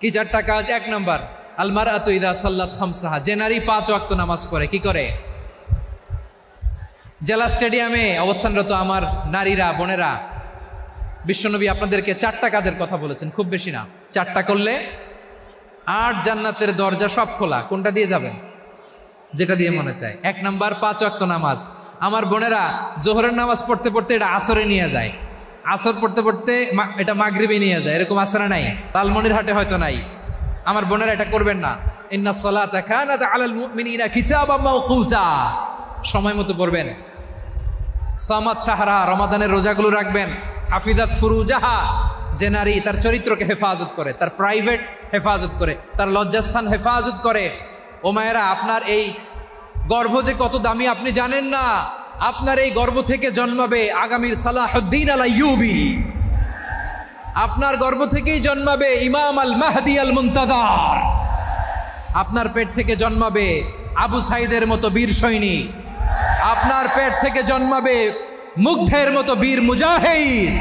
কি চারটা কাজ? এক নাম্বার, আল মারআতু ইযা সাল্লাত খামসাহা, যে নারী 5 ওয়াক্ত নামাজ পড়ে। কি করে? জেলা স্টেডিয়ামে অবস্থানরত আমার নারীরা, বোনেরা, বিশ্বনবী আপনাদেরকে 4টা কাজের কথা বলেছেন, খুব বেশি না। 4টা করলে 8 জান্নাতের দরজা সব খোলা। কোনটা দিয়ে যাবেন? যেটা দিয়ে মনে চায়। 1 নাম্বার 5 ওয়াক্ত নামাজ। আমার বোনেরা জোহরের নামাজ পড়তে পড়তে এটা আসরে নিয়ে যায়, আসর পড়তে পড়তে এটা মাগরিবে নিয়ে যায়। এরকম আসরে নাই, লালমনিরহাটে হয়তো নাই। আমার বোনেরা এটা করবেন না। ইন্নাস সালাতা কানাত আলাল মুমিনিনা কিতাবাম মাওকুতা, সময় মতো পড়বেন। সামাত শাহরা, রমাদানের রোজাগুলো রাখবেন। হাফিজাত ফুরুজাহা, যে নারী তার চরিত্রকে হেফাজত করে, তার প্রাইভেট হেফাজত করে, তার লজ্জাস্থান হেফাজত করে। ও মায়েরা, আপনার এই গর্ভ যে কত দামি আপনি জানেন না। আপনার এই গর্ভ থেকে জন্মাবে আগামীর সালাহুদ্দিন আল আইয়ুবী। আপনার গর্ভ থেকেই জন্মাবে ইমাম আল মাহদি আল মুনতাজার। আপনার পেট থেকে জন্মাবে আবু সাইদের মতো বীর সৈনিক। আপনার পেট থেকে জন্মাবে মুগ্ধের মতো বীর মুজাহিদ।